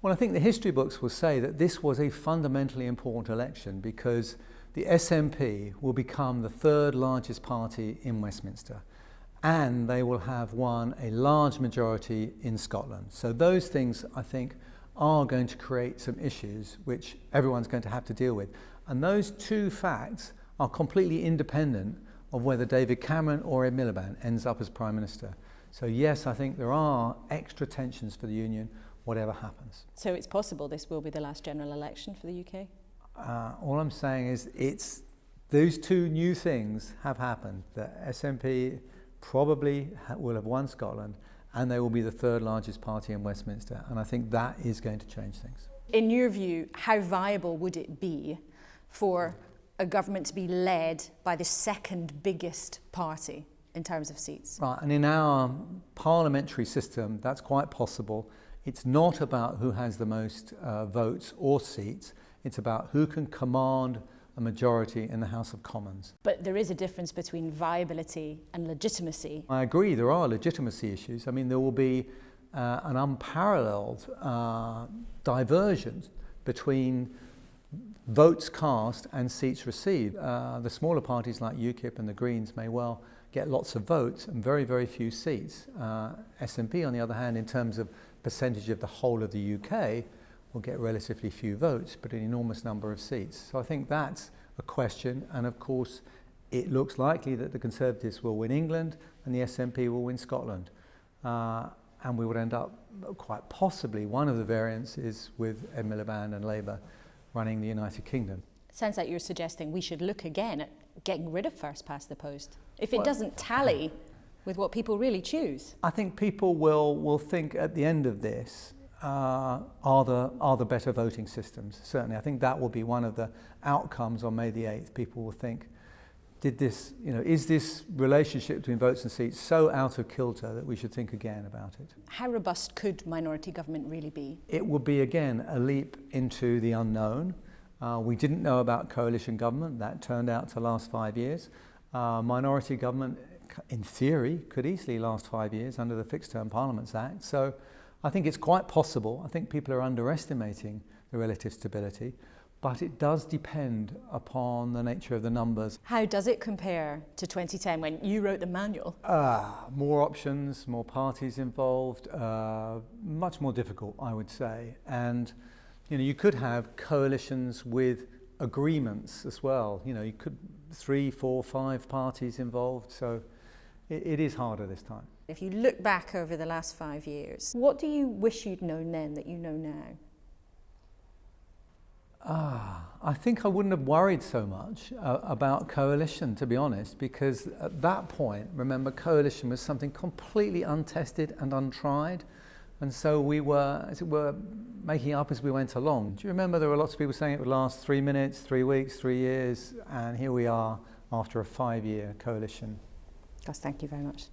Well, I think the history books will say that this was a fundamentally important election because the SNP will become the third largest party in Westminster, and they will have won a large majority in Scotland. So those things, I think, are going to create some issues which everyone's going to have to deal with. And those two facts are completely independent of whether David Cameron or Ed Miliband ends up as Prime Minister. So yes, I think there are extra tensions for the Union, whatever happens. So it's possible this will be the last general election for the UK? All I'm saying is those two new things have happened. The SNP probably will have won Scotland, and they will be the third largest party in Westminster. And I think that is going to change things. In your view, how viable would it be for a government to be led by the second biggest party in terms of seats? Right, and in our parliamentary system, that's quite possible. It's not about who has the most votes or seats. It's about who can command a majority in the House of Commons. But there is a difference between viability and legitimacy. I agree, there are legitimacy issues. I mean, there will be an unparalleled divergence between votes cast and seats received. The smaller parties like UKIP and the Greens may well get lots of votes and very, very few seats. SNP, on the other hand, in terms of percentage of the whole of the UK, will get relatively few votes, but an enormous number of seats. So I think that's a question, and of course, it looks likely that the Conservatives will win England and the SNP will win Scotland. And we would end up, quite possibly, one of the variants is with Ed Miliband and Labour running the United Kingdom. It sounds like you're suggesting we should look again at getting rid of first past the post, if it doesn't tally with what people really choose. I think people will think at the end of this, are the better voting systems. Certainly, I think that will be one of the outcomes on May the 8th. People will think, is this relationship between votes and seats so out of kilter that we should think again about it? How robust could minority government really be? It would be, again, a leap into the unknown. We didn't know about coalition government. That turned out to last 5 years. Minority government, in theory, could easily last 5 years under the Fixed Term Parliaments Act. So I think it's quite possible. I think people are underestimating the relative stability, but it does depend upon the nature of the numbers. How does it compare to 2010 when you wrote the manual? More options, more parties involved, much more difficult, I would say. And you could have coalitions with agreements as well. You could 3, 4, 5 parties involved. So it is harder this time. If you look back over the last 5 years, what do you wish you'd known then that you know now? I think I wouldn't have worried so much about coalition, to be honest, because at that point, remember, coalition was something completely untested and untried. And so we were, as it were, making up as we went along. Do you remember there were lots of people saying it would last 3 minutes, 3 weeks, 3 years, and here we are after a 5-year coalition. Gus, thank you very much.